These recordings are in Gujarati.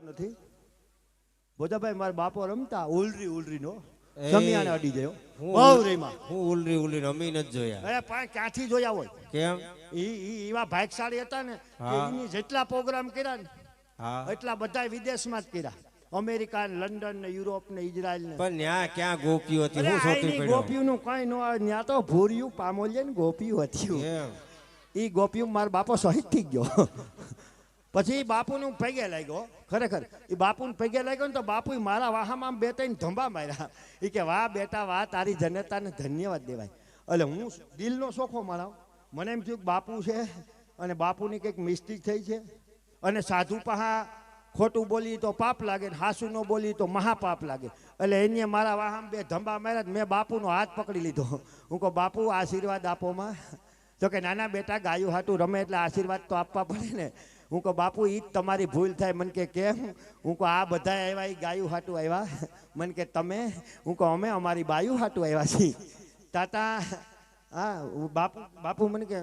નથી બોધાભાઈ મારા બાપો રમતા ઉલરી નો સમિયાને અડી ગયો બહુ રેમાં હું ઉલરી રમી નથી જોયા. અરે પણ ક્યાંથી જોયા હોય? કેમ? એવા ભાગશાળી હતા ને કે એની જેટલા પ્રોગ્રામ કર્યા ને એટલા બધા વિદેશમાં જ કર્યા. અમેરિકા લંડન ને યુરોપ ને ઇઝરાયલ ને. પણ ન્યા ક્યાં ગોપીઓ હતી? હું સોટી પડ્યો. ગોપીઓનું કઈ ન આવે ન્યા તો ભૂર્યું પામોલિયન ગોપીઓ હતી. ઈ ગોપીઓ મારો બાપો શહીદ થઈ ગયો. પછી બાપુનું પગે લાગ્યો. ખરેખર એ બાપુને પગે લાગ્યો ને તો બાપુ મારા વાહામાં બે ત્રણ ધંબા માર્યા. એ કે વાહ બેટા વાહ, તારી જનતાને ધન્યવાદ દેવાય. એટલે હું દિલનો શોખો મારાવ. મને એમ થયું કે બાપુ છે અને બાપુની કંઈક મિસ્ટેક થઈ છે અને સાધુ પાહા ખોટું બોલી તો પાપ લાગે ને હાસુ ન બોલી તો મહાપાપ લાગે. એટલે એને મારા વાહામાં બે ધંબા માર્યા. મેં બાપુનો હાથ પકડી લીધો. હું કહું બાપુ આશીર્વાદ આપો માં. તો કે નાના બેટા ગાયું હાટું રમે એટલે આશીર્વાદ તો આપવા પડે ને. હું કહું બાપુ એ જ તમારી ભૂલ થાય. મને કે કેમ? હું કહું આ બધા આવ્યા એ ગાયું હાટું આવ્યા. મને કે તમે? હું કહું અમે અમારી બાયું હાટું આવ્યા છીએ. તાતા બાપુ મને કે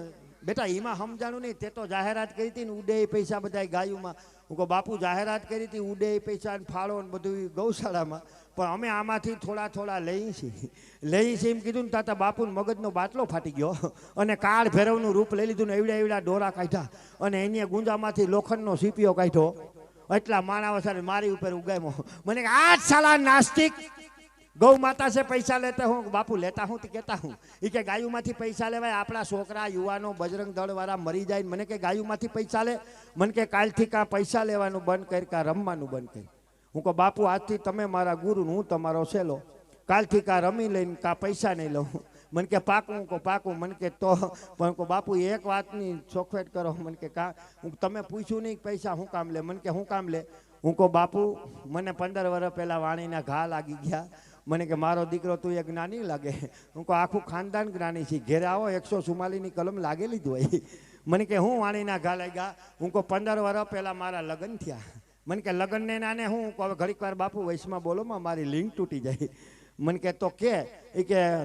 બેટા એમાં સમજાણું નહીં, તે તો જાહેરાત કરી હતી ને ઉડે પૈસા બધા ગાયુંમાં. હું કહું બાપુ જાહેરાત કરી હતી ઉડે પૈસા ફાળો ને બધું ગૌશાળામાં, પણ અમે આમાંથી થોડા લઈએ છીએ એમ કીધું ને તાતા બાપુને મગજનો બાટલો ફાટી ગયો અને કાળ ભૈરવનું રૂપ લઈ લીધું ને એવડા ડોરા કાઢ્યા અને એને ગુંજામાંથી લોખંડનો સીપીઓ કાઢ્યો. એટલા માણાવસર મારી ઉપર ઉગામ્યો. મને કે આ સાલા નાસ્તિક ગૌ માતા से पैसा लेते हो. बापू लेता हूँ तो कहता हूँ. ये કે ગાયુંમાંથી પૈસા લેવાય? આપણા છોકરા યુવાનો બજરંગ દળ વાળા મરી જાય. મને કે ગાયુંમાંથી પૈસા લે? મને કે કાલથી કાં પૈસા લેવાનું બંધ કરી કાં રમવાનું બંધ કરી. હું કહું બાપુ આજથી તમે મારા ગુરુ, હું તમારો સેલો. કાલથી કાં રમી લઈને કાં પૈસા નહીં લઉં. મને કે પાકું. મને કે તો પણ કહું બાપુ એક વાતની ચોખવેટ કરો. મને કે કાં? તમે પૂછ્યું નહીં પૈસા હું કામ લે? મને કે હું કામ લે? હું કહું બાપુ મને 15 વર્ષ પહેલાં વાણીના ઘા લાગી ગયા. મને કે મારો દીકરો તું એક જ્ઞાની લાગે. હું કહું આખું ખાનદાન જ્ઞાની છે. ઘેરે આવો 144ની કલમ લાગેલી જ હોય. મને કે હું વાણીના ઘા લાગ્યા? હું કહું 15 વર્ષ પહેલાં મારા લગ્ન થયા. મને કે લગ્નને નાને હું હવે ઘડીક વાર બાપુ વયસમાં બોલોમાં મારી લિંક તૂટી જાય. મને કે તો કે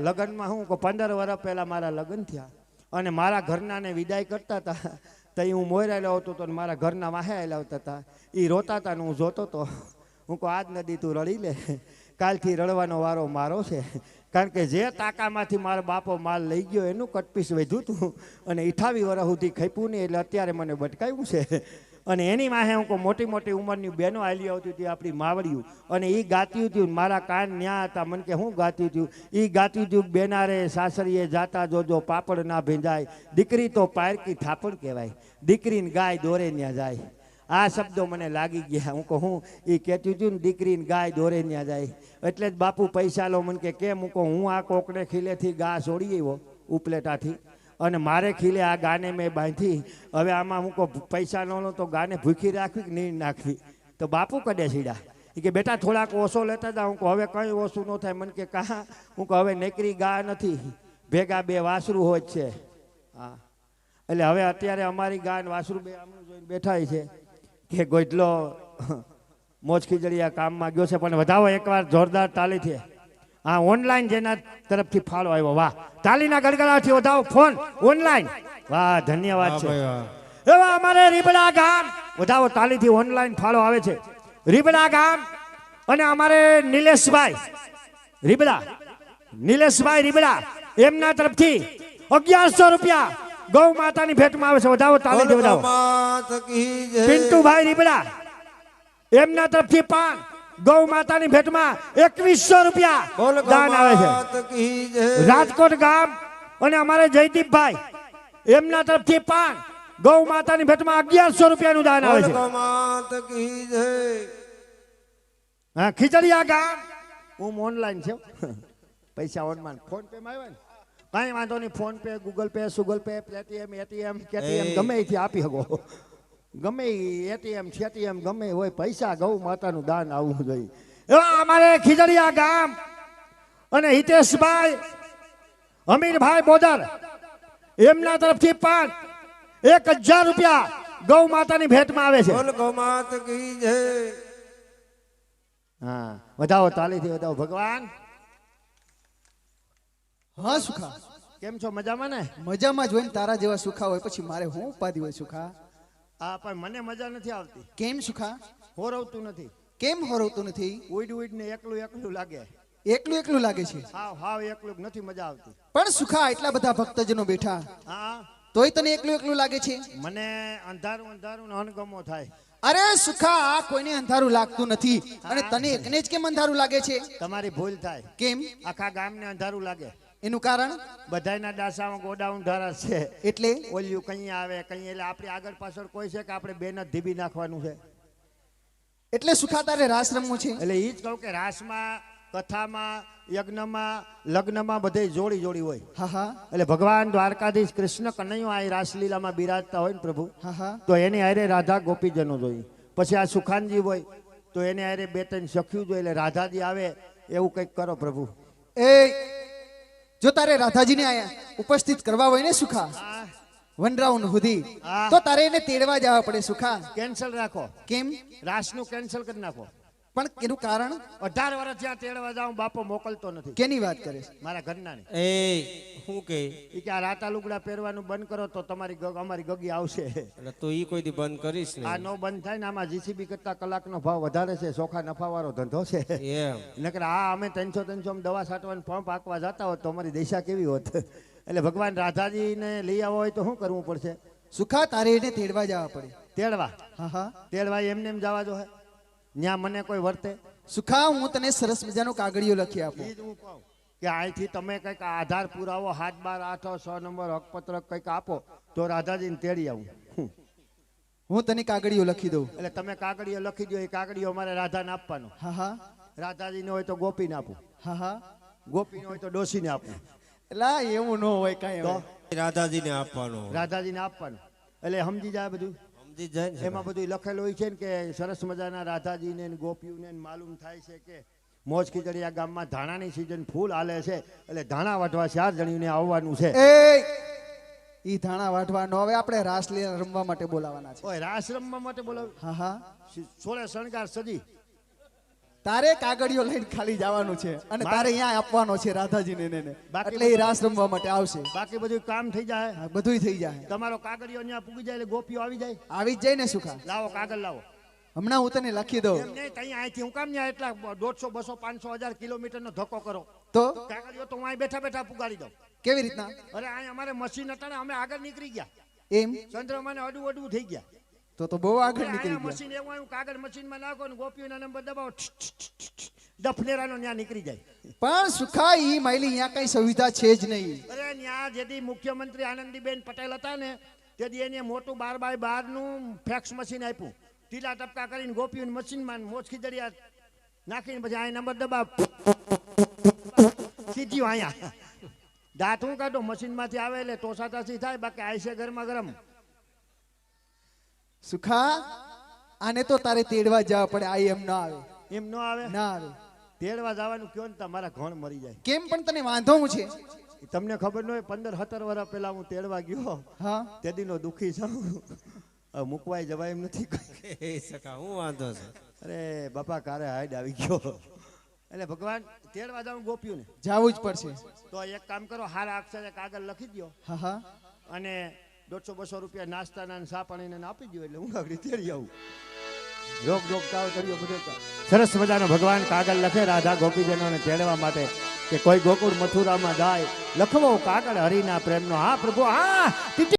લગ્નમાં હું કહું 15 વર્ષ પહેલાં મારા લગ્ન થયા અને મારા ઘરનાને વિદાય કરતા હતા. તો હું મોયરાયેલો આવતો હતો ને મારા ઘરના વાહે આવતા હતા. એ રોતા હતા ને હું જોતો હતો. હું કહું આજ નદી તું રડી લે, કાલથી રડવાનો વારો મારો છે. કારણ કે જે તાકામાંથી મારો બાપો માલ લઈ ગયો એનું કટપીસ વધ્યું હતું અને 28 વર્ષ સુધી ખપ્યું નહીં, એટલે અત્યારે મને ભટકાયું છે. અને એની માહે હું મોટી ઉંમરની બહેનો આલી આવતી હતી આપણી માવડિયું, અને એ ગાતી હતી. મારા કાન ન્યા હતા. મને કે હું ગાતી હતી? એ ગાતી હતી બેનારે સાસરીએ જાતા જોજો પાપડ ના ભીંજાય, દીકરી તો પારકી થાપડ કહેવાય, દીકરીને ગાય દોરે ન્યા જાય. આ શબ્દો મને લાગી ગયા. હું કહું એ કહેતી હતી ને દીકરીને ગાય દોરે ન્યા જાય. એટલે જ બાપુ પૈસા લો. મને કે કેમ? હું કહું હું આ કોકને ખીલેથી ગા છોડી આવ્યો ઉપલેટાથી અને મારે ખીલે આ ગાને મેં બાંધી. હવે આમાં હું કહું પૈસા ન લો તો ગાને ભૂખી રાખવી કે નહીં નાખવી? તો બાપુ કડે સીડા કે બેટા થોડાક ઓછો લેતા હતા. હું કહું હવે કંઈ ઓછું ન થાય. મને કે કાં? હું કહું હવે નેકરી ગા નથી, ભેગા 2 વાસરું હોય જ છે. હા, એટલે હવે અત્યારે અમારી ગા ને વાસરું બે આમનું જોઈને બેઠા છે કે ગોઈટલો મોજ ખીજડીયા કામમાં ગયો છે. પણ વધાવો એકવાર જોરદાર તાલીથી. હા, ઓનલાઈન જેના તરફથી ફાળો આવ્યો. વાહ, તાલીના ગડગડાથી વધાવો ફોન ઓનલાઈન. વાહ, ધન્યવાદ છે. એવા અમારે રીબડા ગામ વધાવો તાલીથી ઓનલાઈન ફાળો આવે છે. રીબડા ગામ અને અમારે નિલેશભાઈ રીબડા એમના તરફથી 1100 રૂપિયા ગૌ માતાની ભેટમાં આવે છે. વધાવો તાલીથી વધાવો. પિન્ટુભાઈ રીબડા એમના તરફથી 5 ગૌ માતાની ભેટમાં 2100 રૂપિયા દાન આવે છે. રાજકોટ ગામ અને અમારે જયદીપભાઈ એમના તરફથી 5 ગૌ માતાની ભેટમાં 1100 રૂપિયાનું દાન આવે છે. હા, ખીજડીયા ગામ હું ઓનલાઈન છે. પૈસા ઓનલાઈન ફોન પે માં આવ્યા ને કાંઈ વાંધો નહીં. Phone pay, Google pay, Paytm, ATM ગમે એથી આપી શકો. ગમે એટીએમ છેટીએમ ગમે હોય, પૈસા ગૌ માતાનું દાન આવવું જોઈએ. એવા અમારે ખીજડીયા ગામ અને હિતેશભાઈ અમીરભાઈ બોદર એમના તરફથી 1000 રૂપિયા ગૌ માતાની ભેટમાં આવે છે. હા, વધાવો તાલીથી વધાવો. ભગવાન હા સુખા, કેમ છો? મજામાં ને? મજામાં જ હોય ને, તારા જેવા સુખા હોય પછી મારે હું ઉપાધિ હોય સુખા? હા પણ મને મજા નથી આવતી. કેમ સુખા? હોરવતું નથી. કેમ હોરવતું નથી? ઉડ ને એકલું એકલું લાગે. એકલું એકલું લાગે છે. હાવ એકલું નથી મજા આવતી. પણ સુખા એટલા બધા ભક્તજનો બેઠા, હા તોય તને એકલું એકલું લાગે છે? મને અંધારું અંધારું ને અણગમો થાય. અરે સુખા, આ કોઈને અંધારું લાગતું નથી, અને તને એકને જ કેમ અંધારું લાગે છે? તમારી ભૂલ થાય. કેમ? આખા ગામને અંધારું લાગે. એનું કારણ? બધાયના ડાસામાં ગોડાઉન ધારા છે. એટલે ઓલિયું કઈ આવે કઈ, એટલે આપણી આગળ પાછળ કોઈ છે કે આપણે બેન જ ધીબી નાખવાનું છે. એટલે સુખા તારે રાસ રમવું છે? એટલે એ જ કહું કે રાસમાં, કથામાં, યજ્ઞમાં, લગ્નમાં બધે જોડી જોડી હોય. હા હા એટલે ભગવાન દ્વારકાધીશ કૃષ્ણ કનૈયો આ રાસલીલામાં બિરાજતા હોય ને પ્રભુ, હા હા તો એની હારે રાધા ગોપીજનો જોઈ. પછી આ સુખાનજી હોય તો એને હારે બે ત્રણ સખ્યું જોઈએ. એટલે રાધાજી આવે એવું કંઈક કરો પ્રભુ. એ જો તારે રાધાજીને આયા ઉપસ્થિત કરવા હોય ને સુખા, આ વનરાઉન્ડ સુધી, હા. તો તારે એને તેડવા જવા પડે સુખા. કેન્સલ રાખો. કેમ? રાસનું કેન્સલ કરી નાખો. પણ એનું કારણ? 18 વર્ષ ત્યાં તેડવા જાઉં બાપો મોકલતો નથી. કેની વાત કરે છે? મારા ઘરના ને એ શું કે ઈ કે આ રાતા લુગડા પહેરવાનું બંધ કરો તો તમારી અમારી ગગી આવશે. એટલે તું ઈ કોઈ દી બંધ કરીશ આ ને નો બંધ થાય ને આમાં જીસીબી કરતા કલાકનો ભાવ વધારે છે. ચોખા નફાવાળો ધંધો છે. એમ નકર આ અમે 300 દવા છાંટવાનું પંપ આંકવા જતા હોત તો અમારી દિશા કેવી હોત. એટલે ભગવાન રાધાજીને લઈ આવો હોય તો શું કરવું પડશે? સુખા, તારે એને તેડવા જવા પડે. તેડવા? હા હા તેડવા એમને એમ જવા જો હે? ન્યા મને કોઈ વર્તે? સુખા, હું તને સરસ મજાનો કાગળિયો લખી આપું. ઈ જ હું કહું કે અહીંથી તમે કંઈક આધાર પુરાવો 7, 12, 8, 6 નંબર હકપત્રક કંઈક આપો તો રાધાજીને તેડી આવું. હું તને કાગળિયો લખી દઉં. એટલે તમે કાગળીઓ લખી દો. એ કાગળીઓ અમારે રાધાને આપવાનો. હા હા રાધાજીને હોય તો ગોપીને આપું, હા હા ગોપીને હોય તો ડોશીને આપું. એલા એવું ન હોય કાંઈ. તો હવે રાધાજીને આપવાનો. રાધાજીને આપવાનું. એટલે સમજી જાય બધું. સમજી જાય ને એમાં બધું લખેલું હોય છે ને કે સરસ મજાના રાધાજીને ને ગોપીઓને ને માલુમ થાય છે કે મોજ ખીચડીયા ગામમાં ધાણાની સિઝન ફૂલ હાલે છે. એટલે ધાણા વાટવા 4 જણીને આવવાનું છે. એ ઈ ધાણા વાટવાનો હવે આપણે રાસલીલા રમવા માટે બોલાવાના છે. ઓય રાસ રમવા માટે બોલાવ? હા હા સોળે શણગાર સજી. તારે કાગળિયો લઈને ખાલી જવાનું છે અને તારે અહીંયા આપવાનો છે રાધાજીને એને. બાકી એટલે એ રાસ રમવા માટે આવશે. બાકી બધું કામ થઈ જાય. હા, બધુંય થઈ જાય. તમારો કાગળિયો ત્યાં પૂગી જાય એટલે ગોપીઓ આવી જાય. આવી જ જાય ને સુખા. લાવો કાગળ લાવો. હમણાં હું તને લખી દઉં. એમ નહીં, ત્યાં અહીંથી હું કામ ત્યાં એટલા 150, 200, 500, 1000 કિલોમીટરનો ધક્કો કરો. તો કાગળિયો તો હું અહીં બેઠા બેઠા પુગાડી દઉં. કેવી રીતના? અરે અહીં અમારે મશીન હતા ને અમે આગળ નીકળી ગયા. એમ? ચંદ્રમાને અડવું અડવું થઈ ગયા. તો બહુ આગળ અરે નીકળી અહીંયા ગયા. મશીન એવું આવ્યું, કાગળ મશીનમાં નાખો ને ગોપીઓના નંબર દબાવો, દફનેરાનો ત્યાં નીકળી જાય. પણ સુખા, ઈ માયલી અહીંયા કઈ સુવિધા છે જ નહીં. અરે ત્યાં જેથી મુખ્યમંત્રી આનંદીબેન પટેલ હતા ને તેથી એને મોટું 12x12 નું ફેક્સ મશીન આપ્યું. ટીલા ટપકા કરીને ગોપીઓને મશીનમાં મોજ ખીચડિયા નાખીને પછી આ નંબર દબાવ, સીધ્યું અહીંયા. દાંત હું કાઢો મશીનમાંથી આવે એટલે ટોસાટાસી થાય, બાકી આયશે ગરમા ગરમ. સુખા, આને તો તારે તેડવા જવા પડે. આ એમ ના આવે. એમ ન આવે? ના આવે. તેડવા જવાનું કયો ને તમારા ઘણ મરી જાય. કેમ પણ તને વાંધો હું છે? તમને ખબર ન હોય 15-17 વર્ષ પહેલા હું તેડવા ગયો. હા તેદીનો દુખી છું. હવે મૂકવાય જવાય એમ નથી. એ સખા હું વાંધો છે. અરે બાપા કારે હાઈડ આવી ગયો. એટલે ભગવાન તેડવા જાઉં ગોપીઓને જાવું જ પડશે. તો એક કામ કરો, હારા અક્ષરે કાગળ લખી દો હા હા અને 150-200 રૂપિયા નાસ્તાના અને ચા પાણીને આપી દો એટલે હું આગળ તેડી આવું. રોગ રોગ તાવ કર્યો બધો. સરસ મજાનો ભગવાન કાગળ લખે રાધા ગોપીજનોને તેડવા માટે કે કોઈ ગોકુળ મથુરામાં જાય લખવો કાગળ હરિના પ્રેમનો. હા પ્રભુ, હા.